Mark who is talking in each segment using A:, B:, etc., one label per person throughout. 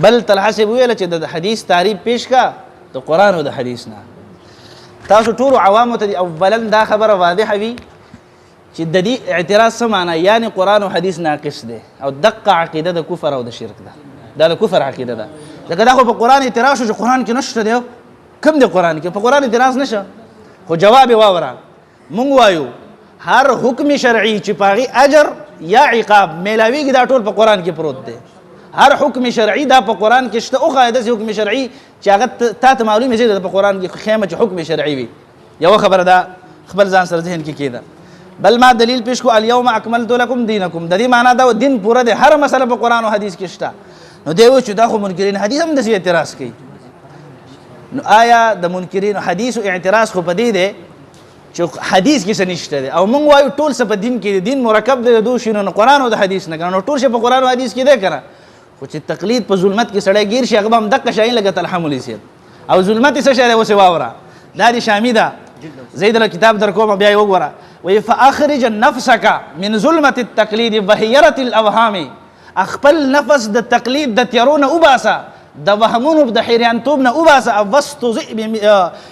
A: بل طلحه صاحب ویل چې د حدیث تعریف پیش کا د قرآن او د حدیث نه. تاسو ټول عوامو ته اولا دا خبره واضحه وي چې د دې اعتراض څه معنی، یعنی قرآن او حدیث ناقص دی او دقه عقیده د کفر او د شرک ده. دا د کفر عقیده ده. ځکه دا خو په قرآن اعتراض شو چې قرآن کې نشته دی. کوم دی قرآن کې؟ په قرآن اعتراض نشه. خو جواب یې واوره. مونږ وایو هر حکم شرعي چې په هغې اجر یا عقاب میلاویږي دا ټول په قرآن کې پروت دی. هر حکم شرعي دا په قرآن کې شته. وښایه داسې حکم شرعي چې هغه تا ته معلوم وي په قرآن کې خیمه چې حکم شرعي وي. یوه خبره دا خپل ځان سره ذهن کې کېده. بل ما دلیل پیش کو الیوم اکملت لکم دینکم. د دې معنا دا دین پوره دی. هر مسله په قرآن او حدیث کې شته. نو دی وایي چې دا خو منکرین حدیث هم داسې اعتراض کوي. نو آیا د منکرین حدیث اعتراض خو په دې دی چې حدیث کې څه نشته دی او موږ وایو ټول څه په دین کې دی. دین مرکب دی د دوه شیانو نه، قرآن او د حدیث نه. نو ټول شی په قرآن او حدیث کې دی که نه؟ خو چې تقلید په ظلمت کې سړی ګیر شي هغه به هم دقه شی لکه طلحه مولوي صاحب. او ظلمت یې څه شی دی اوس یې واوره. دا د شامي ده. زه دله کتاب در کوم بیا یې وګوره. وایي فاخرج نفسک من ظلمة التقلید بحیرة الاوهام. خپل نفس د تقلید د تیارو نه وباسه، د وهمونو د حیرانتوب نه وباسه. او واستضئ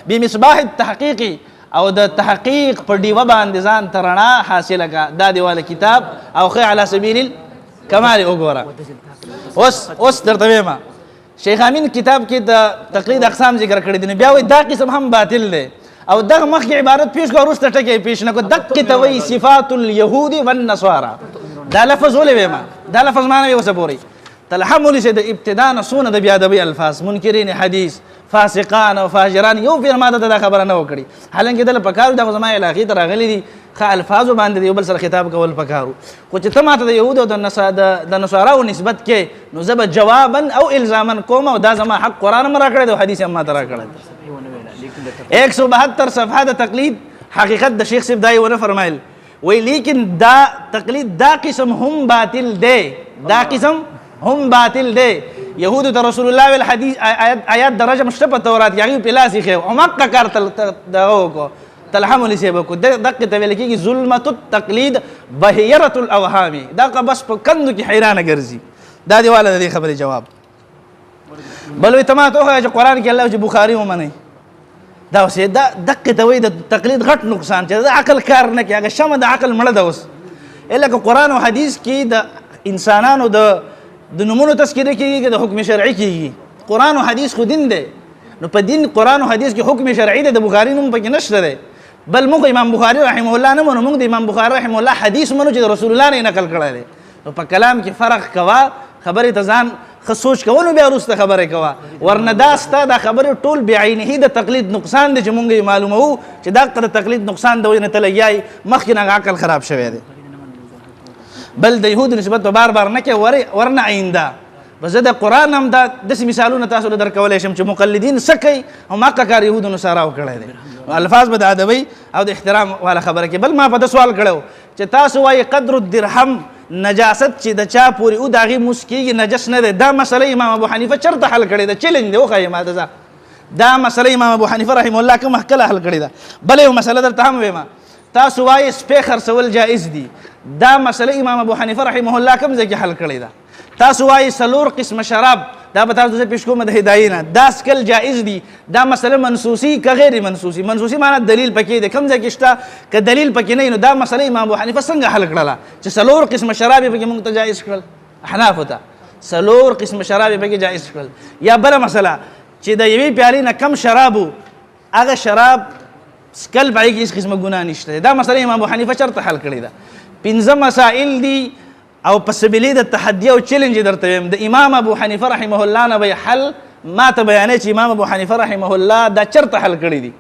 A: بمصباح التحقیق، او د تحقیق په ډیوه باندې ځان ته رڼا حاصله کړه. دا دیواله کتاب او خی علی سبیل الکمال وګوره. اوس درته وایم شیخ امین کتاب کې د تقلید اقسام ذکر کړي دي. بیا وایي دا قسم هم باطل دی. او دغه مخکې عبارت پیش کړه وروسته ټکی پیش نه کړه. دقې ته وایي صفات اليهود والنصارى. دا لفظ ولې وایم؟ دا لفظ معنی اوسه پورې طلحه مولوي صاحب د ابتدا نه څونه د بېادبۍ الفاظ، منکرین حدیث، فاسقان او فاجران، یو پیر ما ته دا خبره نه وکړي. حالانکې دله پکار دا خو زما علاقې ته راغلي دي. ښه الفاظو باندې د یو بل سره خطاب کول پکارو. خو چې ته ماته د یهودو او د نصاراو نسبت کې نو زه به جوابا او الزاما کوم او دا زما حق قرآن هم راکړی دی او حدیث هم ماته راکړی دی. 172 صفحه د تقلید حقیقت د شیخ صاحب دا یې ونه فرمایل. وی لیکن دا تقلید دا قسم هم باطل دی. دا قسم هم باطل دی. یهودو ته رسول الله ویل حدیث آیات د رجم شته په تورات کې هغې پې لاس ایښی او مقه کار دغه وکړو طلحه مولوي صاحب وکړو. دقې ته ویل کېږي ظلمة التقلید بحیرة الاوهام. دغه بس په کندو کې حیرانه ګرځي. دا دیواله د دې خبرې جواب. بل وایي ته ما ته وښیه چې قرآن کې الله چې بخاري ومنئ. دا اوس دا دقې ته وایي د تقلید غټ نقصان چې د عقل کار نه کوي. هغه شمه د عقل مړه ده. اوس لکه قرآن او حدیث کې د انسانانو د نومونو تذکره کېږي که د حکم شرعي کېږي. قرآن او حدیث خو دین دی. نو په دین قرآن او حدیث کې حکم شرعي دی. د بخاري نوم پکې نشته دی. بل موږ امام بخاري رحمه الله نه منو. موږ د امام بخاري رحمه الله حدیث منو چې د رسول الله نه نقل کړی دی. نو په کلام کې فرق کوه. خبرې ته ځان ښه سوچ کوه نو بیا وروسته خبرې کوه. ورنه دا ستا دا خبرې ټول بعینه د تقلید نقصان دی چې موږ یې معلوموو چې دا د تقلید نقصان د وجې نه ته لګیایي مخکې نه هغه عقل خراب شوی دی. بل د یهودو نسبت به بار بار نه کوي. ورنه آینده به زه د قرآن هم دا داسې مثالونه تاسو له درکولی شم چې مقلدین څه کوي او مقه کار یهودو نصاراو کړی دی. الفاظ به د ادبۍ او د احترام والا خبره کوي. بل ما په ده سوال کړی چې تاسو وایي قدر الدرهم نجاست چې د چا پورې او د هغې موس کېږي نجس نه دی. دا مسله امام ابو حنیفه چېرته حل کړې ده؟ چیلنج دی وښایې ما ته. دا مسله امام ابو حنیفه رحمه الله کومه کله حل کړې ده؟ بله یو مسله درته هم ویمه. تاسو وایي سپی خرڅول جایز دي. دا مسله امام ابو حنیفه رحمه الله کوم ځای کې حل کړې ده؟ تاسو وایي 4 قسمه شراب دا به تاسو زه پیش کوم د هدایې نه. دا څکل جایز دي. دا مسله منسوسي که غیر منسوسي؟ منسوسي معنا دلیل پکې دی. کوم ځای کې شته که دلیل پکې نه وي نو دا مسله امام ابو حنیفه څنګه حل کړله چې 4 قسمه شراب یې پکې موږ ته جایز کړل؟ احنافو ته 4 قسمه شراب یې پکې جایز کړل. یا بله مسله چې د یوې پیالې نه کم شراب و هغه شراب څکل په هغې کې هېڅ قسمه ګناه نشته. دا مسله امام ابو حنیفه چېرته حل کړې ده؟ 5 مسائل دي او په سبیلې د تحدي او چیلنج درته وایم. د امام ابو حنیفه رحمه الله نه به حل ما ته بیانوي چې امام ابو حنیفه رحمه الله دا چېرته حل کړي دي.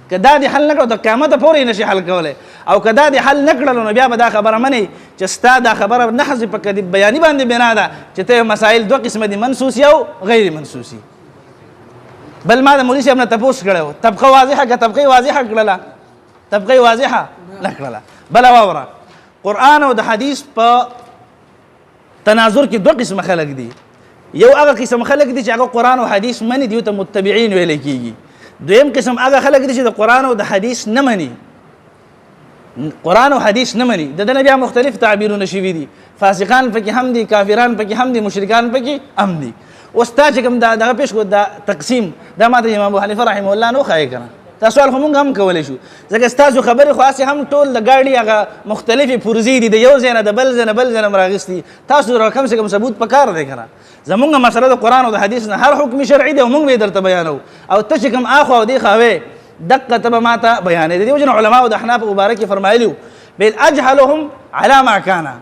A: که دا دې حل نه کړو د قیامته پورې یې نشي حل کولی. او که دا دې حل نه کړلو نو بیا به دا خبره منئ چې ستا دا خبره نحظ په بیاني باندې بنا ده چې ته مسایل 2 قسمه دي، منسوسي او غیر منسوسي. بل ما د مولوي صاحب نه تپوس کړی و طبقه واضحه که طبقه واضحه کړله؟ طبقه واضحه نه کړله. بله واوره قرآن او د حدیث په تناظر کې 2 قسمه خلک دي. یو هغه قسم خلک دي چې هغه قرآن او حدیث مني دي ته متبعین ویل کېږي. دویم قسم هغه خلک دي چې د قرآن او د حدیث نه مني. قرآن او حدیث نه مني. د دې بیا مختلف تعبیرونه شوي دي. فاسقان پکې هم دي، کافران پکې هم دي، مشرکان پکې هم دي. اوس تا چې کوم دغه پیش کو دا تقسیم دا ماته امام ابو حنیفه رحمه الله نو ښایي کنه دا سوال خو مونږ هم کولی شو ځکه ستاسو خبرې خو هسې هم ټول د ګاډي هغه مختلفې پرزې دي د یو ځای نه د بل ځای نه بل ځای نه م راغېستي تاسو سره کم سے کم ثبوت پکار دی که نه زمونږ مسله د قرآن او د حدیث نه هر حکم شرعي دی او مونږ به یې درته بیانو او ته چې کوم اخوا او دې خواوې دقه ته به ماته بیانې د دې وجې نه علماو د احناف مبارک یې فرمایلي وو بل اجهلهم على ما کانه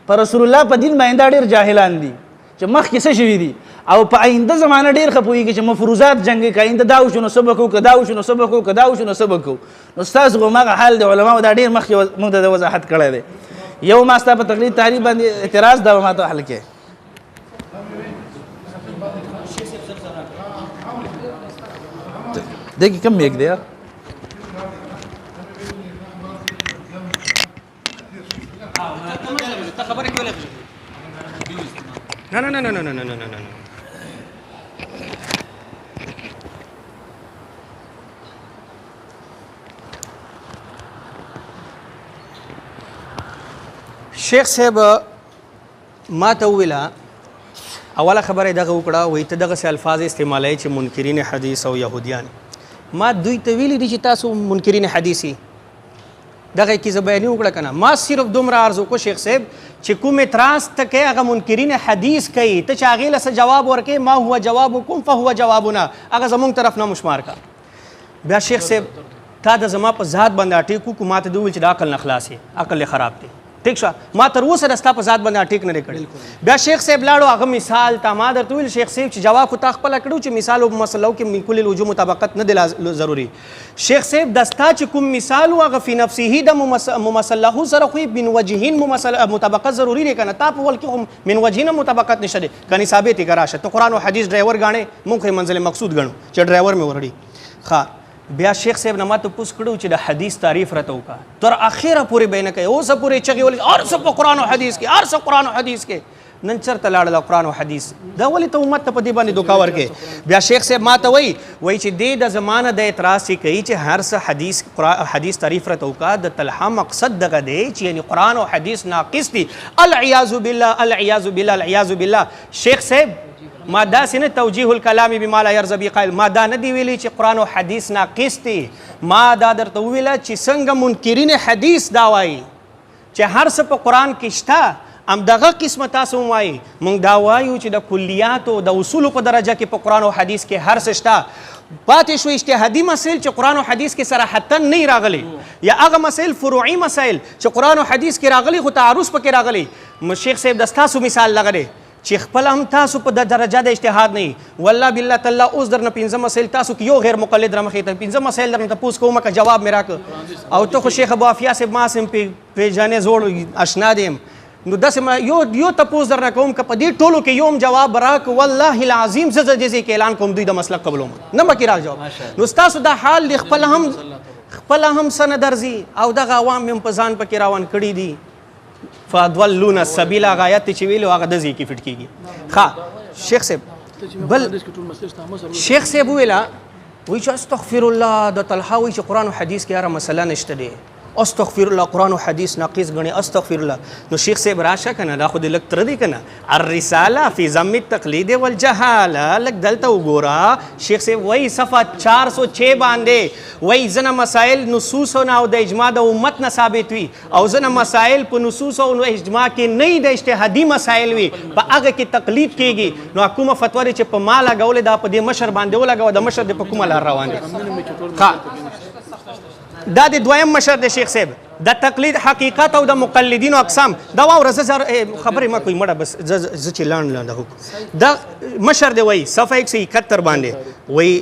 A: په رسول الله په دین باندې دا ډېر جاهلان دي چې مخکې څه شوي دي او په آینده زمانه ډېر ښه پوهېږي چې مفروضات جنګ که آینده دا وشو نو څه به کوو که دا وشو نو څه به کوو که دا وشو نو څه به کوو نو ستاسو خو هماغه حال د علماو دا ډېر مخکې موږ ته د وضاحت کړی دی یو ما ستا په تقلید تعریف باندې اعتراض دا به ما ته حل کړې دې کې کم میک دی یار
B: نه نه نه نه نه نه نه نه نه شیخ صاحب ما ته وویله اوله خبره دغه وکړه وایي ته دغسې الفاظ استعمالوي چې منکرین حدیث او یهودیان ما دوی ته ویلي دي چې تاسو منکرین حدیث دغه کې زه بیانې وکړه که نه ما صرف دومره عرض وکړو شیخ صاحب چې کوم اعتراض ته کوي هغه منکرین حدیث کوي ته چې هغې له څه جواب ورکوې ما هو جوابکم فهو جوابنا هغه زمونږ طرف نه مشمار کا بیا شیخ صاحب تا د زما په ذات باندې اټیک وکړو ما ته دې وویل چې د عقل نه خلاص یې عقل یې خراب دی ټیک شو ما تر اوسه د ستا په ذات باندې اټیک نه دی کړی بیا شیخ صاحب لاړو هغه مثال تا ما درته وویل شیخ صاحب چې جواب خو تا خپله کړو چې مثال او مسلو کې من کل الوجوه مطابقت نه دی ضروري شیخ صاحب د ستا چې کوم مثال و هغه فی نفسه د ممثله سره خو من وجهین مطابقت ضروري دی که نه تا په ول کې خو من وجهین مطابقت نشته دی کنې ثابت یې که راشه ته قرآن او حدیث ډرایور ګاڼې موږ خو منزل مقصود ګڼو چې ډرایور مې ورړي ښه بیا شیخ صاحب نه ما تپوس کړو چې د حدیث تعریف راته وکړه تر اخره پورې به نه کوي اوسه پورې چغې ولې هر څه په قرآن او حدیث کې هر څه قرآن او حدیث کې نن چېرته لاړله قرآن او حدیث دا ولې ته امت ته په دې باندې دوکه ورکې بیا شیخ صاحب ما ته وایي چې دې د زمانه د اعتراض یې کوي چې هر څه حدیث تعریف راته وکړه د طلحه مقصد دغه دی چې یعنې قرآن او حدیث ناقص دي العیاذ بالله العیاذ بالله العیاذ بالله شیخ صاحب ما داسې نه توجیه الکلام بما لا یرضی به قائل ما دا نه دی ویلي چې قرآن او حدیث ناقص دي ما دا درته وویله چې څنګه منکرین حدیث دا وایي چې هر څه په قرآن کې شته همدغه قسمه تاسو هم وایي موږ دا وایو چې د کلیاتو د اصولو په درجه کې په قرآن او حدیث کې هر څه شته پاتې شو اجتهادي مسایل چې قرآن او حدیث کې صراحتا نه راغلي یا هغه مسایل فروعي مسایل چې قرآن او حدیث کې راغلي خو تعارض پکې راغلی شیخ صاحب د ستاسو مثال لغلی چې خپل هم تاسو په درجه د اجتهاد نه والله بالله تعالی اوس درنه 15 مسایل تاسو کې یو غیر مقلد رمخې ته 15 مسایل درنه تپوس کوم که جواب مې راکړ او ته خو شیخ ابو عافیه صاحب ما سم پیژانې زوړ اشنا دیم نو داسې یو تپوس درنه کوم که په دې ټولو کې یوم جواب راک والله العظیم زه دې کې اعلان کوم دوی د مسلک قبلوم نه مکې را جواب نو ستاسو د حال د خپل هم سنه درځي او دغه عوام هم په ځان پکې روان کړي دي فادولون السبیل هغه آیت چې ویلو هغه د ځای کې فټ کېږي ښه شیخ صاحب بل شیخ صاحب وویله وایي چې استغفر الله د طلحه وایي چې قرآن او حدیث کې هره مسله نشته دی استغفر الله قرآن او حدیث ناقص ګڼي استغفر الله نو شیخ صاحب راشه که نه دا خو دې لږ تره دی که نه الرساله فی ضم التقلید والجهاله لږ دلته وګوره شیخ صاحب وایي صفحه 406 باندې وایي ځینې مسایل نصوصو نه او د اجماع د امت نه ثابت وي او ځینې مسایل په نصوصو او اجماع کې نه د اجتهادي مسایل وي په هغه کې تقلید کېږي نو کومه فتوا چې په ما لګولې دا په دې مشر باندې ولګوه د مشر د په کومه لار روان دي دا د دویم مشر د شیخ صاحب د تقلید حقیقت او د مقلدینو اقسام دا واوره زه خبرې ما کوي مړه بس زه چې لاند دا مشر دی وایي صفحه 171 باندې وایي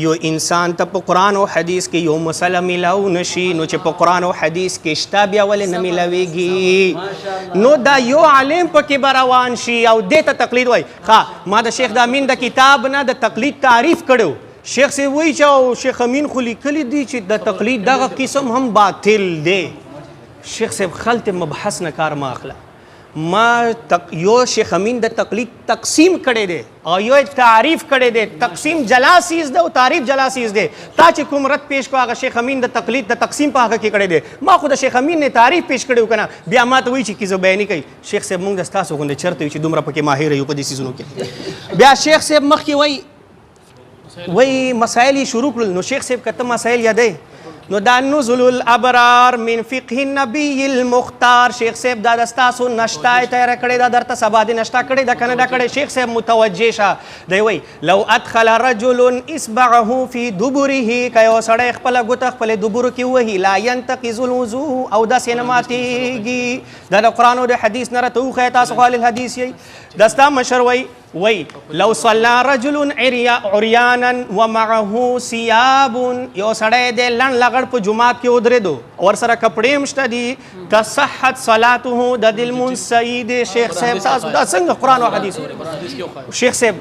B: یو انسان ته په قرآن او حدیث کې یو مسله میلاو نشي نو چې په قرآن او حدیث کې شته بیا ولې نه میلاویږي نو دا یو عالم پکې به روان شي او دې ته تقلید وایي ښه ما د شیخ د امین د کتاب نه د تقلید تعریف کړو شیخ صاحب وایي چې شیخ امین خو لیکلی دي چې د تقلید دغه قسم هم باطل دی شیخ صاحب خلط مبحث نه کار ما اخله یو شیخ امین د تقلید تقسیم کړی دی او یو تعریف کړی دی. تقسیم جلا سیز ده او تعریف جلا سیز دی. تا چې کوم رد پیش کو هغه شیخ امین د تقلید د تقسیم په هغه کې کړی دی. ما خو د شیخ امین نه تعریف پیش کړی کنه بیا ما ته وایي چې کیزو بیانې کوي. شیخ صاحب موږ د ستاسو غوندې چرته یو چې دومره پکې ماهر یو په دې سیزونو کې. بیا شیخ صاحب مخکې وایي مسایل یې شروع کړل. نو شیخ صاحب کته مسایل یادې نو دا نزل الابرار من فقه النبي المختار. شیخ صاحب دا دستاسو نشتا تیار کړی دا درته سبا دې نشتا کړی دا کنه دا کړی. شیخ صاحب متوجه شه دی وای لو ادخل رجل اصبعه في دبره کيو سړی خپل غوته خپل دبر کې وਹੀ لا ينتقض الوضوء او دا سینماتيږي. دا د قران او د حدیث نه راته خو تاسو خپل الحدیث یې دستا مشر وای لو صلى رجل عريانا ومعه ثياب یو سړی د لړ لغړ په جمعات کې ودرېدو اور سره کپڑے مشته دي تصحت صلاته د دل منسید. شیخ صاحب تاسو دا څنګه قران او حدیث. شیخ صاحب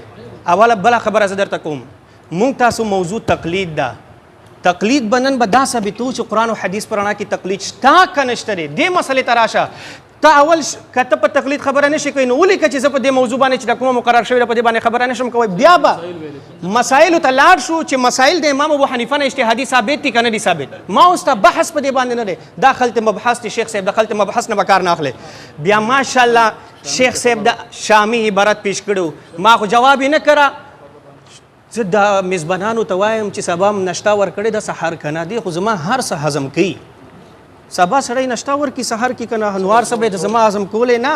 B: اوله بل خبره زه درته کوم مونږ تاسو موضوع تقلید ده. تقلید بنن به دا ثابتو چې قران او حدیث پرانا کې تقلید شتا کنهشته دې مسلې تراشه. تا اول کته په تقلید خبره نشي کوي نو ولې چې زه په دې موضوع باندې چې کومه مقرر شوی په دې باندې خبره نشم کوي. بیا به مسائل ته لاړ شو چې مسائل د امام ابو حنیفه نه اجتهادي ثابت دي کنه دي ثابت. ما اوس ته بحث په دې باندې نه دی داخلت مبحث دي. شیخ صاحب داخلت مبحث نه بکار نه اخلي. بیا ماشاءالله شیخ صاحب د شامی عبارت پیش کړو ما خو جواب نه کړه. زه د میزبانانو ته وایم چې سبا نشتا ور کړی د سحر کنه دی خو زما هر څه هضم کوي. سبا سړی نشتا ور کی سحر کی کنه انوار سبا د زما هضم کولې نه.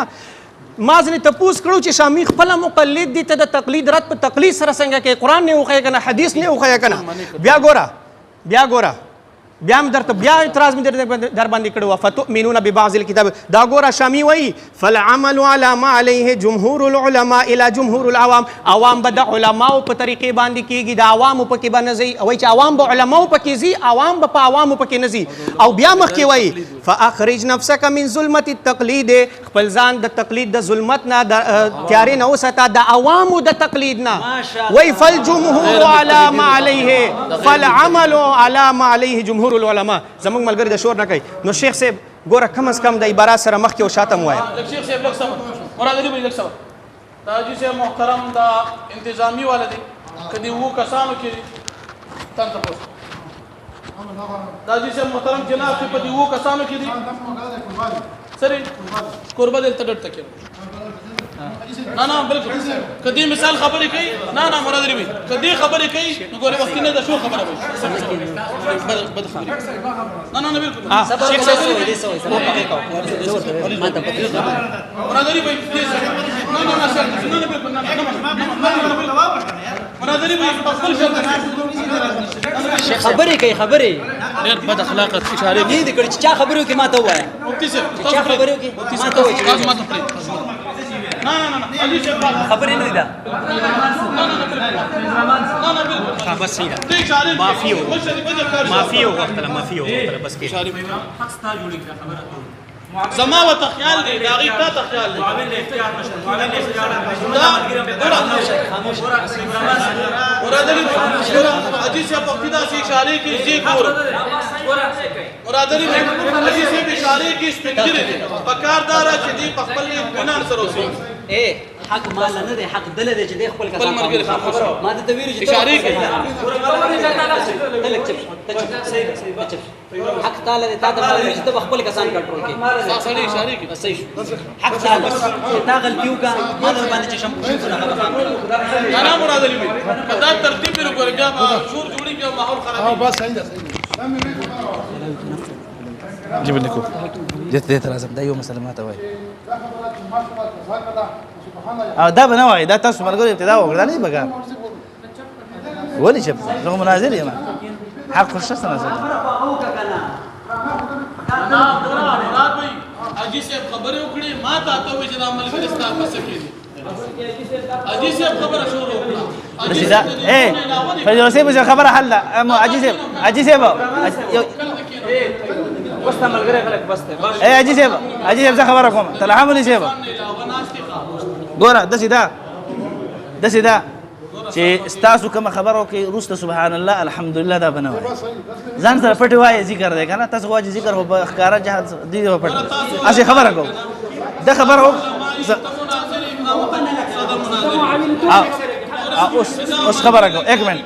B: ما ځنې تپوس کړو چې شامی خپل مقلد دي ته د تقلید رد په تقلید سره څنګه کې قران نه وخی کنه حدیث نه وخی کنه. بیا ګوره بیا هم درته بیا اعتراض مې در باندې کړو فتؤمنون ببعض الكتاب. دا ګوره شامی وایي فالعمل على ما عليه جمهور العلماء الى جمهور العوام. عوام به د علماو په طریقې باندې کېږي د عوامو پکې به نه ځي. وایي چې عوام به علماو پکې ځي عوام به په عوامو پکې نه ځي. او بیا مخکې وایي فاخرج نفسك من ظلمة التقلید. خپل ځان د تقلید د ظلمت نه تیارې نه وساته د عوامو د تقلید نه. وایي فالجمهور على ما عليه فالعمل على ما عليه جمهور العلماء. زموږ ملګری د شور نه کوي. نو شیخ صاحب ګوره کم از کم د عبارات سره مخکې او شاته مو وایه.
C: شیخ صاحب لږ صبر مراد علي لږ صبر. دا حاجي صاحب محترم دا انتظامی والا دی کدی وو کسانو کې تان ته پوښتنه دا حاجي صاحب محترم جناب چې په دې وو کسانو کې دي سره قربان دلته ډټ تکي نه بالکل کدی مثال خبرې کوي نه مراد علي کدی خبرې کوي نو ګوره وخت نه د شو خبره وي بد خبرې نه بالکل شیخ صاحب ما ته مراد علي نه بالکل مراد علي خپل شرط
D: خبرې کوي خبرې
C: ډېر بد اخلاقه اشاره
D: دي د کړي چې چا خبرو کې ما ته وایي
C: مفتي صاحب
D: چا خبرو کې ما ته وایي
C: ما ته پرې نه علي صاحب
D: خبرې نه ده
C: نه بالکل
B: بس صحیح ده
C: معافي
B: وختله بس کې
C: حق ستا جوړی خبره زما و تخیال دی داغي تا تخیال دی معاون اختیار نشه معاون اختیار مرادلی حدیث په ابتدا سے اشاره کی ذکر مرادلی حدیث په اشاره کی سپینګری دی پکاردار چې دی په خپل بنان سره اوسي
D: حق مال نه دی حق دل دی چې دی خپل کسان ما ته ویل چې
C: اشاره کی
D: حق تعالی دی تا ته ویل چې ته خپل کسان کنټرول کې
C: سړی اشاره کی
D: صحیح حق تعالی تا غلطیو کا ما در باندې چې شم
C: نه مرادلی دا ترتیب پر ګورګا شور جوړی بیا ماحول خراب
E: بس صحیح ده
A: جيب لكم جت لازم دا یو مسله ماته وای او دا بنوای دا تاسو مرګ ابتدا وکړه نه بګا ولي شپ زه مناظر یم حق الشخص نظر
C: نه مراد وای اجي صاحب خبرې وکړي ما ته وې چې د عمل ګرستا پس کېږي اجي صاحب خبره شروع وکړه
A: دا فجر صاحب خبره حل اما اجي صاحب
D: بس ملګری خلک بس ته
A: اجي صاحب څه خبره کوم تلحم لي صاحب ګوره د سیدا چې استاسو کوم خبرو کې روسته سبحان الله الحمدلله دا بنوي ځان سره پټ وای ذکر دی کنه تاسو واجب ذکر هو ښکارا جهاد دی پټ اسی خبره کو ده خبر هو اوس خبره کو 1 منټ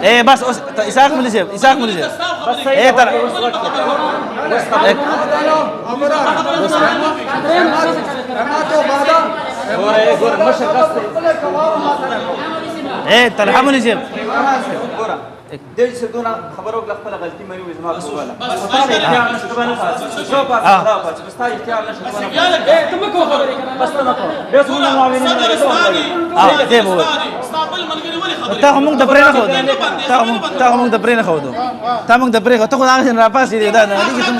A: اے بس اوس اسحاق مولوی صاحب بس اے تر اے طلحه مولوی صاحب
E: دې څه دونه خبرو خپل غلطي مې وې زما په والا بس تا اختیار نشته ته مکو خبرې بس ته مکو بس موږ معاونین
A: دې مو ته موږ د پرې نه خو ته موږ د پرې نه خو ته موږ د پرې خو ته خو هغه را پاسې دی دا نه دي چې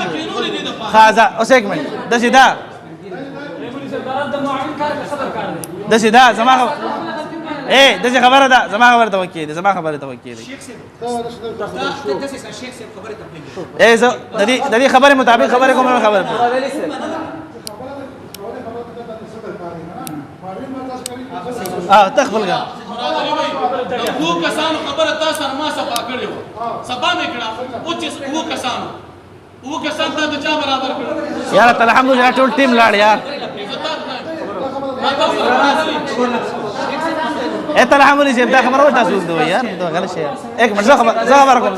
A: خازه اوس 1 منټ د سیدا د سیدا زما اے دغه خبره ده زما خبره ته وکي زما خبره ته وکي اے زه د دې خبره مطابق خبره کوم خبره تخبل کا
C: وو کسانو خبره تاسو ما صفا کړی و صفا مې کړه او چې وو کسان ته چا برابر کړ
A: یار الحمدلله ټول ټیم لاړ یار اے طلحه مولوی صاحب دا خبره وتا سوز دی یار دا غلط شی 1 منټ زه خبر کوم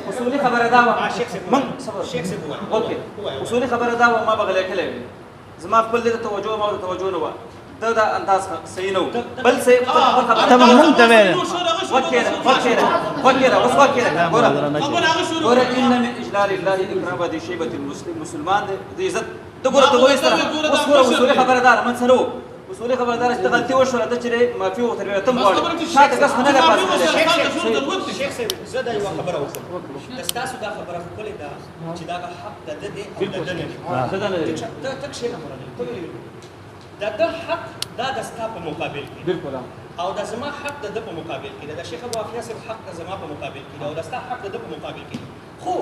E: اصولي خبره دا شیخ صاحب اوکې اصولي خبره دا ما بغل کله زما خپل دې توجه نه و دا انداز صحیح نه و بل څه
A: تمام منتبه
E: وکړه ګوره ان من اجلال الله اکرام ذي شیبه المسلم مسلمان دې عزت ته ګوره ته وایې سره اصولي خبردار من سره اصولي خبردار چې غلطي وشوه ته چې معافي وتربیه تم غواړي شاته کس نه پاتې
B: شیخ صاحب زه دا یو خبره وکړم تاسو دا خبره خپل دا چې دا حق د دې تک شي نه دا حق دا د ستا په مقابل کې بالکل او دا زما حق د په مقابل کې دا شیخ ابو عافیه صاحب حق د زما په مقابل کې او دا ستا حق د په مقابل کې خو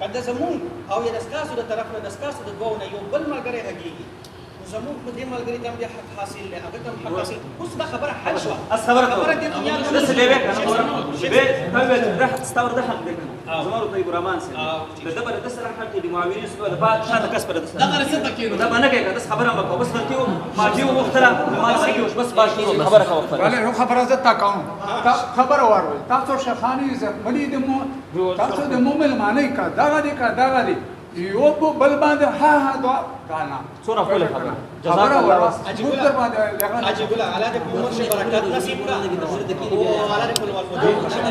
B: کله زمون او یا د تاسو د طرف نه د تاسو د دوه نه یو بل ملګری هغيږي زمون په دې ملګری ته بیا حق حاصل له هغه ته حق حاصل اوس دا خبره حل شو خبره دې دنیا کې څه دی به به
E: استور ده حق دې زمارو طيب رحمان سي د دبر د سره حق دي معاونین سو د بعد شاته کس پر د سره
C: دا غره ته کېنو
E: دا باندې کې د خبره مکو بس غلطیو معافي وختره ما سکی بس باقي خبره کا وخت
F: ولی نو خبره زه تا کوم خبره ورول تاسو شخانی عزت ملي د مو تاسو د مومل معنی کا دا غدي یو بل باندې ها دا کانا
E: څوره خپل خبره
F: خبره ورول عجیب باندې
B: عجیب الله دې کومه شي برکات نصیب کا او الله دې کومه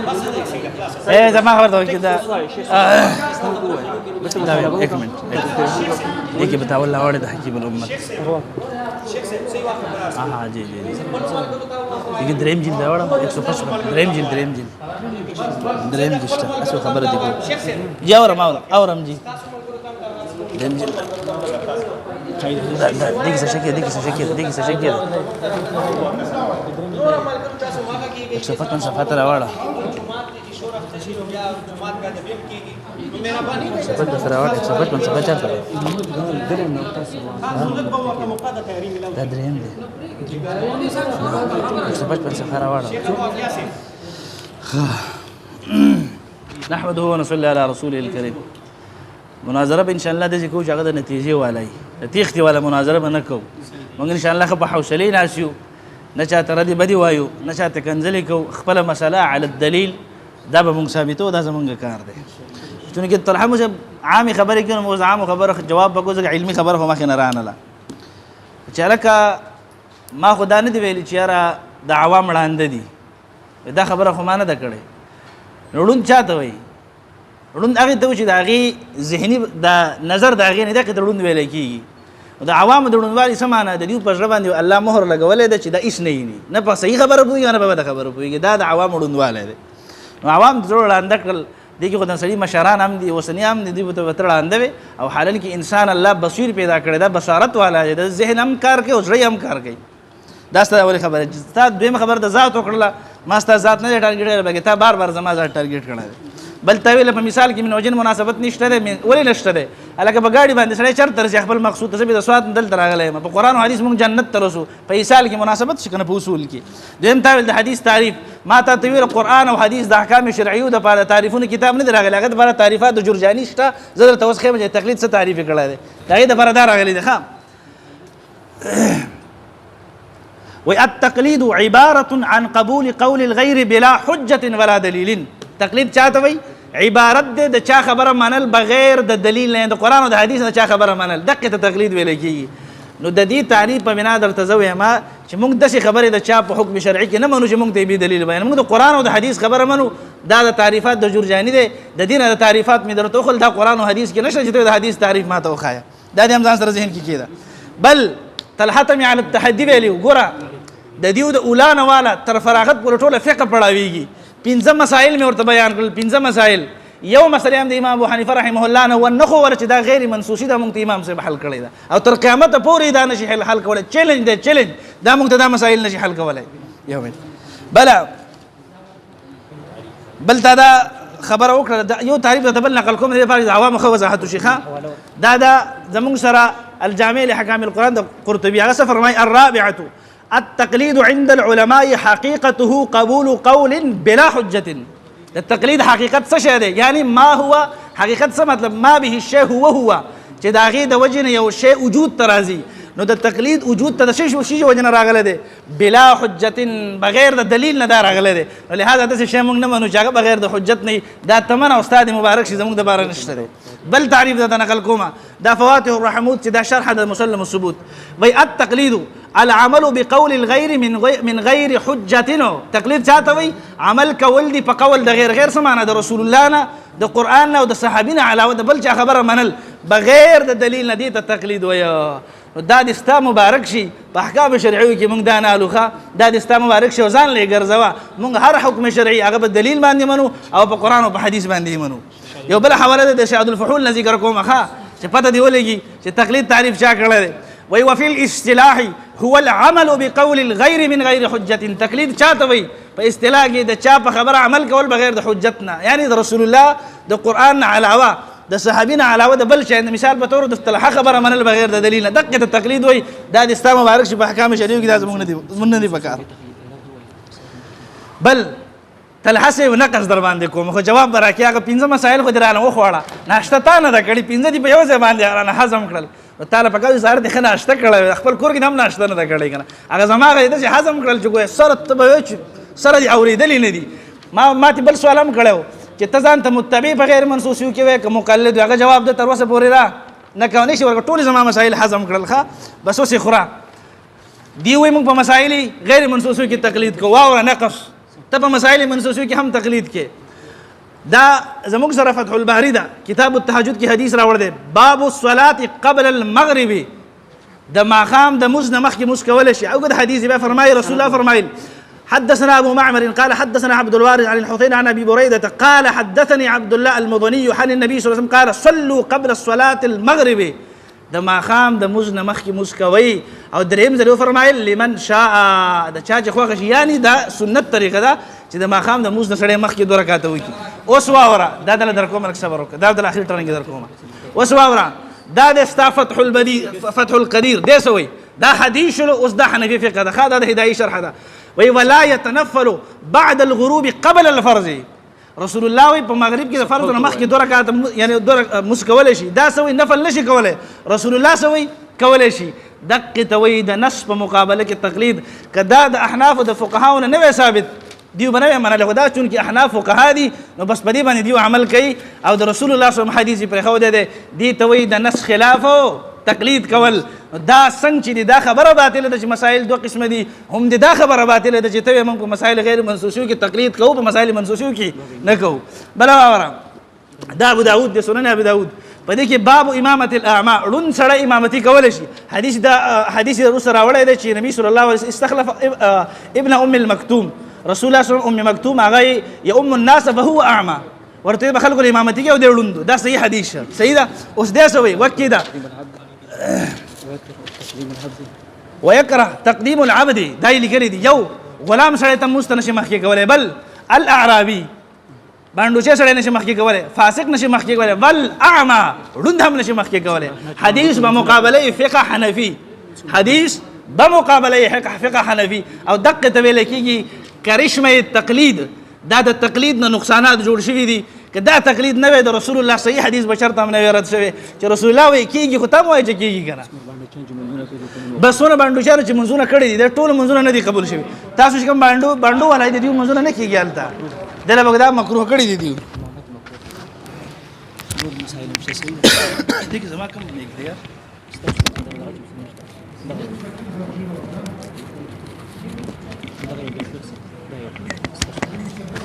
B: بس دې شي خلاص
A: اے زما خبر ته وکي دا 1 منټ دې کې بتاول لا وړه د حکیم الامه
B: شیخ صاحب سی واخ خبره
A: ها جی دې دریم جلد دا وړه 155 دریم جلد شته اسو خبره دي
B: شیخ صاحب
A: یا اورم جی دریم جلد دغه څه شکل 155 صفحه راوړه صفحه سره راوړه 155 صفحه چارته دا دریم دی 155 صفحه راوړه نحمده ونصلي على رسوله الكريم مناظره ان شاء الله د ذکر چې هغه د نتیجې والای د تیختي والا مناظره به نه کوو موږ ان شاء الله په حوصله ناسیو نه چاته ردی بدی وایو نه چاته کنځلې کو خپل مسله علی الدلیل دا به موږ ثابتو دا زمونږ کار دی چونکه طلحه مو عامي خبره کوي مو عام خبره جواب بګو علمي خبره هم نه رانه چې لکه ما خدا نه دی ویل چې یاره د عوام وړاندې دي دا خبره خو ما نه ده کړې وړون چاته وایي وړون هغه ته چې د هغې ذهني د نظر د هغې نه ده که د وړون ویلی کېږي د عوامو د وړوندوالي څه معنا د دوی په زړه باندې الله مهر لګولی ده چې دا هېڅ نه ویني نه په صحیح خبره پوهېږي نه په بده خبره پوهېږي دا د عوامو وړوندوالی دی نو عوام د زړه ړانده کړل دې کې خو د سړي مشران هم دي اوسني هم دي دوی به ورته ړانده وي او حالان کې انسان الله بصیر پیدا کړی دا بصارت والا دی د ذهن هم کار کوي او زړه هم کار کوي دا ستا اولې خبره ستا دویمه خبره د ذات وکړله ما ستا ذات نه دی ټارګېټ کړی بلکې تا بار بار زما ذات ټارګېټ کړی دی بل ته ویله په مثال کې من وجن مناسبت نشته دی ولې نشته دی الکه په ګاډي باندې سړی چرته رسي خپل مقصود ته به د سواد دلته راغلی یم په قرآن او حدیث موږ جنت ته رسو په ایصال کې مناسبت شي کنه په اصول کې دویم تاویل د حدیث تعریف ما ته طویل قرآن او حدیث د احکام شرعیو د لپاره تعریفونو کتاب نه دی راغلی هغه د لپاره تعریفات د جرجاني شته زه درته اوس ښیم چې تقلید څه تعریف یې کړی دی د هغې دپاره دا راغلی دی ښه والتقليد عبارة عن قبول قول الغير بلا حجة ولا دليل تقلید چاته وي عبارت دی د چا خبره منل بغیر د دلیل نه د قرآن او د حدیث نه چا خبره منل دقې ته تقلید ویلی کېږي نو د دې تعریف په بنا درته زه وایم چې موږ داسې خبرې د چا په حکم شرعي کې نه منو چې موږ ته یې بې دلیل بیان موږ د قرآن او د حدیث خبره منو دا د تعریفات د جرجاني دی د دې نه د تعریفات مې درته وښول دا قرآن او حدیث کې نشته چې ته د حدیث تعریف ما ته وښایه دا دې هم ځان سره ذهن کې کېده بل طلحه مې علی التحدي ویلي ګوره د دیو د اولا نه والا تر فراغت پورې ټوله فقه پړاویږي پنځه مسایل مې ورته بیان کړل پنځه مسایل یو مسله هم د امام ابو حنیفه رحمه الله نه ونخو ول چې دا غیر منسوخي ده موږ ته امام صاحب حل کړی ده او تر قیامت پورې دا نشي حل کولی چیلنج دی چیلنج دا موږ ته دا مسایل نشي حل کولی یو بل تا دا خبره وکړه یو تعریف ته بل نقل کوم د لپاره د عوامو ښه وضاحت وشي ښه دا زموږ سره الجامع لحکام القرآن د قرطبي هغه څه فرمایي الرابعة التقليد عند العلماء حقيقته قبول قول بلا حجة التقليد حقيقة څه شی دی یعنی ما هو حقیقت څه مطلب ما به الشيء هو چې د هغې د وجې نه یو شی وجود ته راځي نو د تقلید وجود ته د شي وجه نه راغلی دی بلا حجت بغیر د دلیل نه دا راغلی دی لهذا داسې شی موږ نه منو چې هغه بغیر د حجت نه دا تمنه او استاد مبارک شي زموږ دپاره نشته دی بل تعریف درته نقل کومه دا فواتح الرحمود چې دا شرح د مسلم الثبوت وی التقلید العمل بقول الغير من غیر حجة تقلید چاته وی عمل کول دی په قول د غیر څه معنی د رسول الله نه د قرآن نه او د صحابي نه علاوه د بل چا خبره منل بغیر د دلیل نه دې ته تقلید وایه دا د ستا مبارک شي په احکام شرعیو کې موږ دا نالو ښه دا د ستا مبارک شي او ځان له یې ګرځوه موږ هر حکم شرعي هغه په دلیل باندې منو او په قرآن او په حدیث باندې منو یو بله حواله ده د شهاد الفحول نه ذکر کومه ښه چې پته دې ولګي چې تقلید تعریف چا کړی دی وی وفي الاصطلاح هو العمل بقول الغير من غیر حجة تقلید چاته وی په اصطلاح کې د چا په خبره عمل کول بغیر د حجت نه یعنی د رسول الله د قرآن نه علاوه د صحابي نه علاوه د بل شی مثال په طور د اصطلاح خبره منل بغیر د دلیل نه دقه د تقلید وی دا د اسلام مبارک شي په احکام شریعه کې دا زموږ نه دي پکار بل تلحسه نقص در باندې کوم خو جواب براکې هغه پنځه مسایل خو درانه وخوړه ناشته تا نه ده کړې پنځه دي په یو ځای باندې رانه هضم کړل تعالی په کوي سره د ښه ناشته کړی خپل کور کې هم ناشته نه ده کړې که نه هغه زما هغه داسې هضم کړل چې ګویا سره ته به سره دې اورېدلې نه دي ما ته بل سوال هم کړی و چې ته ځان ته متبع په غیر منسوسیو کې وایې که مقلد هغه جواب ده تر اوسه پورې را نه کولی شي ورکړه ټولې زما مسایل هضم کړل ښه بس اوس یې خوره دی وایي موږ په مسایل غیر منسوسیو کې تقلید کوو واوره نقص ته په مسایل منسوسیو کې هم تقلید کې دا زموږ سره فتح الباری ده کتاب التهجد کې حدیث راوړی دی باب الصلاة قبل المغرب د ماښام د مونځ نه مخکې مونځ کولی شي اوږد حدیث بیا فرمایي رسول الله فرمایل حدثنا أبو معمر قال حدثنا عبد الوارث عن الحسين عن أبي بريدة قال حدثني عبد الله المضني عن النبي صلى الله عليه وسلم قال صلوا قبل الصلاة المغرب د ماښام د مونځ نه مخکې مونځ کوئ او درېیم ځل وفرمایل لمن شاء د چا چې خوښه شي یعنې دا سنت طریقه ده چې د ماښام د مونځ نه سړی مخکې 2 رکعته وکړي اوس واوره دا دله در کومه لږ صبر وکړه دا دله اخر ټرنګې در کومه اوس واوره دا د ستا فتح القدیر دی څه وایي دا حدیث شلو اوس دا حنفي فقه ده ښه دا د هدایي شرحه ده وی ولا يتنفل بعد الغروب قبل الفرض رسول الله وی په مغرب کې د فرض نه مخکې 2 رکعات یعنی 2 مونځ کولی شي دا څه وایي نفل نشي کولی رسول الله څه وایي کولی شي دقې ته وایي د نص په مقابله کې تقلید که دا د احنافو د فقهاو نه وی ثابت دیو به نه وی منلی خو دا چونکې احناف فقها دي نو بس په دې باندې دیو عمل کوي او د رسول الله صلی الله علیه وسلم حدیث یې پرېښودی دی دې ته وایي د نص خلافو تقلید کول دا څنګه چې دا خبره باطله ده چې مسائل 2 قسمه دي هم دا خبره باطله ده چې ته موږ په مسائل غیر منسوسیو کې تقلید کوو په مسائل منسوسیو کې نه کوو بل واورم دا ابو داود د سنن ابو داود په دې کې باب امامت الاعمى ړوند سړی امامتي کولی شي حدیث وروسته راوړی دی چې نبي صلی الله علیه وسلم استخلف ابن ام المکتوم رسول الله صلی الله علیه وسلم ام مکتوم هغه یؤم الناس فهو اعمى ورته به خلکو امامتي کوي او دی ړوند دا صحیح حدیث صحیح ده اوس دې څه وایي وکې ده ويكره تقديم العبد دا لیکلي دي یو غلام سړی ته مونځ ته نشي مخکې کولی بل الاعرابي باندوچه سره نشي مخکې کوله، فاسق نشي مخکې کوله، بل اعمى ړوند هم نشي مخکې کوله. حدیث به مقابله فقه حنفي، حدیث به مقابله فقه حنفي او دقه ته ویل کېږي کرشمه تقلید. دا د تقلید نه نقصانات جوړ شوي دي. که دا تقلید نه وي د رسول الله صحیح حدیث به چېرته هم نه وي رد شوی چې رسول الله وایي کېږي، خو ته هم وایي چې کېږي که نه. بس څونه بانډوچانو چې منځونه کړي دي د ټول منځونه نه دي قبول شوي. تاسو چې کوم بانډو والا دي دوی منځونه نه کېږي هلته، دله به دا مکروه کړي دي دوی. زما کوم نږدې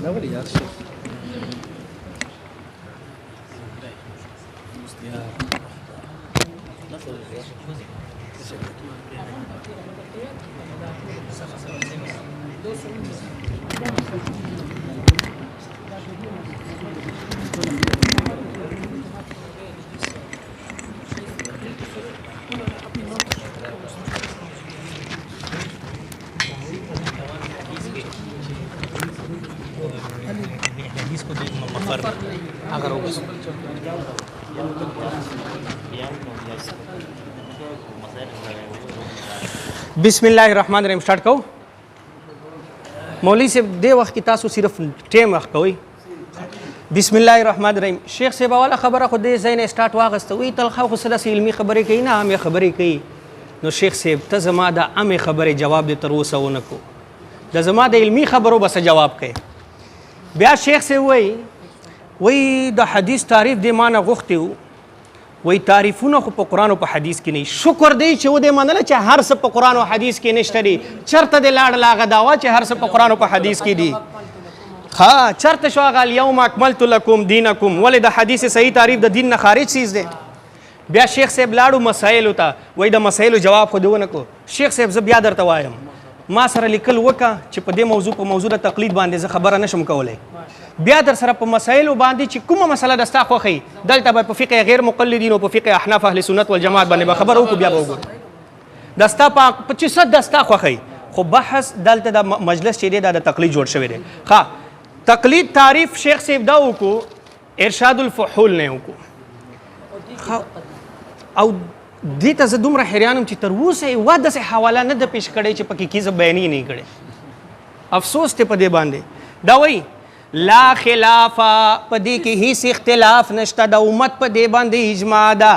A: دا ولې یاد شي
B: بسم الله الرحمن الرحیم سٹارٹ کو. مولوی صاحب دې وخت کې تاسو صرف ټیم وخت کوئ. بسم الله الرحمن الرحیم. شیخ صاحب والا خبره خو دې ځای نه سٹارټ واغسته وي تلخه خو سره علمي خبرې کوي نه عامې خبرې کوي. نو شیخ صاحب ته زما د عامې خبرې جواب دې تر اوسه ونه کو، د زما د علمي خبرو بس جواب کوي. بیا شیخ صاحب وایي د حدیث تعریف دې ما نه غوښتي وو، وایي تعریفونه خو په قرآن او په حدیث کې نه. شکر دی چې ودې منله چې هر څه په قرآن او حدیث کې نشته دي. چېرته دې لاړله هغه دعوا چې هر څه په قرآن او په حدیث کې دي؟ ها چېرته شو هغه الیوم اکملت لکم دینکم؟ ولې د حدیث صحیح تعریف د دین نه خارج چیز دی. بیا شیخ صاحب لاړو مسایلو ته، وایي د مسایلو جواب خو دې ونه کو. شیخ صاحب زه بیا درته وایم ما سره لیکل وکړه چې په دې موضوع د تقلید باندې زه خبره نشم کولی. بیا در سره په مسایلو باندې چې کومه مسله د ستا خوښوي دلته به په فقه غیر مقلدین او په فقه احناف اهل سنت والجماعت باندې به خبره وکړو. بیا به وګورو د ستا په چې څه د ستا خوښوي، خو بحث دلته د مجلس چې دی دا د تقلید جوړ شوی دی. ښه تقلید تعریف شیخ صاحب دا وکړو، ارشاد الفحول نه وکړو. او دې ته زه دومره حیران یم چې تر اوسه یې وا داسې حواله نه ده پیش کړې چې پکې کیسه بیانې نه کړې. افسوس دی په دې باندې. دا وایي لا خلاف په دې کې هیڅ اختلاف نشته، د امت په دې باندې اجماع ده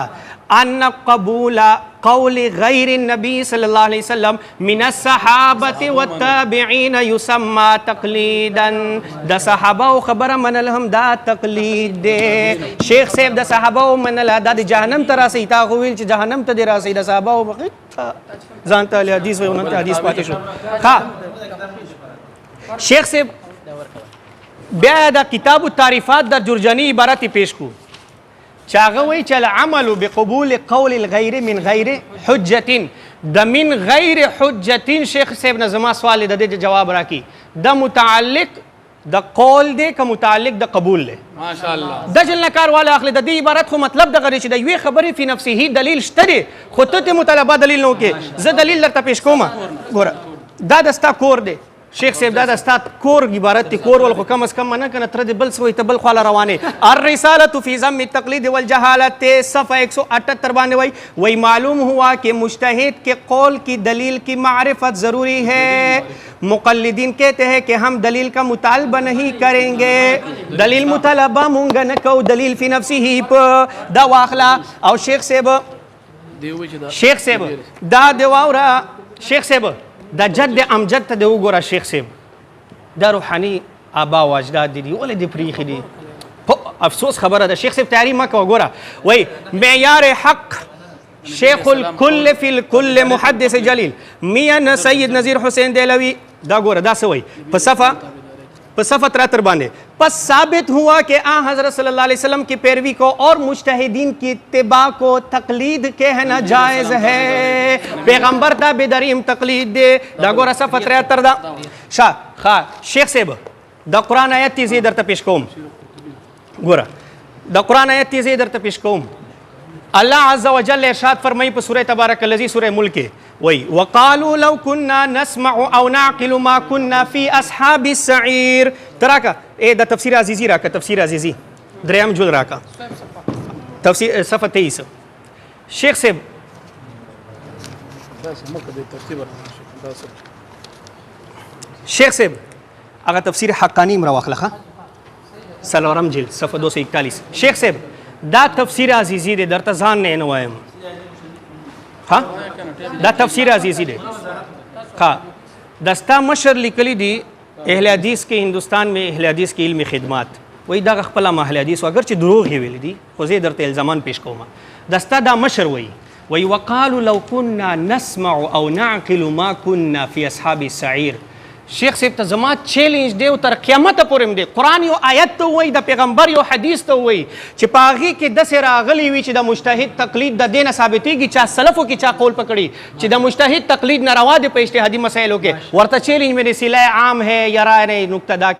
B: ان قبول قول غیر النبي صلی الله علیه وسلم من الصحابه والتابعین یسمى تقلیدا. د صحابه خبره منل هم دا تقلید دی. شیخ صاحب د صحابه منل دا د جهنم ته راسي، تا خو ویل چې جهنم ته دی راسي، د صحابه ځان ته حدیث وي ونته حدیث پاتې شو. ها شیخ صاحب بیا د کتاب التعریفات در جرجانی عبارت پیش کو چې هغه وایي چې العمل بقبول قول الغیر من غیر حجت. د من غیر حجت شیخ صاحب نه زما سوال د دې جواب راکړي، د متعلق د قول دی که متعلق د قبول دی؟
C: ماشاءالله
B: د جل کار والا اخلي. د دې عبارت خو مطلب دغه دی چې د یوې خبرې فی نفسه دلیل شته دی، خو ته مطالبه دلیل نه وکړې. زه دلیل درته پیش کوم. ګوره دا د ستا کور دی شیخ صاحب، دا د ستا کور عبارت دی. کور ول خو کم از کم نه کنه تر دې بل څه وایي ته بل خواله روانې. الرسالة فی ذم التقلید والجهالت صفحه 178 باندې وایي معلوم ہوا کہ مجتہد کے قول کی دلیل کی معرفت ضروری ہے. مقلدین کہتے ہیں کہ ہم دلیل کا مطالبہ نہیں کریں گے، دلیل مطالبہ مونږ نه کو، دلیل فی نفسه په دا واخلا. او شیخ صاحب دا دی واوره شیخ صاحب دا جد امجد ته دی وګوره. شیخ صاحب دا روحاني آبا و اجداد دي ولې دې پریښي دي؟ افسوس خبره ده. شیخ صاحب تیاری مه کوه. ګوره وایي معیار حق شیخ الکل فی الکل محدث جلیل میاں سید نذیر حسین دہلوی دا ګوره دا څه وایي په صفحه 73 باندې. پس ثابت ہوا کہ آن حضرت صلی اللہ علیہ وسلم کی پیروی کو اور مجتہدین کی اتباع کو تقلید کہنا جائز ہے. پیغمبر تا بدریم تقلید دے. دا گورا صفحه 73 دا شیخ صاحب دا قرآن آیت تیزی در تا پیش کوم. گورا دا قرآن آیت تیزی در تا پیش کوم. اللہ عز و جل ارشاد فرمائی په سورہ تبارک الذی سورہ ملک وی وقالوا لو كنا نسمع او نعقل ما كنا في اصحاب السعير. تراکا اے د تفسیر عزیزی راکا تفسیر عزیزی دریم جل راکا تفسیر صفحه 23 شیخ صاحب شیخ صاحب هغه تفسیر حقانی مرا واخلخه سلورم جلد صفحه 241 شیخ صاحب دا تفسیر عزیزی دے درته ځان نه نوایم ها دا تفسیر عزیزی دے ها دستا مشر لیکلی دی اہل حدیث کے ہندوستان میں اہل حدیث کی علمی خدمات وہی دا خپل اهل حدیث اگرچہ دروغ ہی ویل دی خو زه درته الزامان پیش کوم دستا دا مشر وی وقالوا لو كنا نسمع او نعقل ما كنا في اصحاب السعير شیخ صاحب ته زما چیلنج دی او تر قیامت پورې دی قرآن یو آیت ته وایي د پیغمبر یو حدیث ته وایي چې په هغې کې داسې راغلی وي چې د مجتهد تقلید د دې نه ثابتېږي چا سلفو کې چا قول پکړي چې د مجتهد تقلید ناروا دی په اجتهادي مسایلو کې ورته چیلنج مې دی صلح عام ہے یا رائے نقطه دا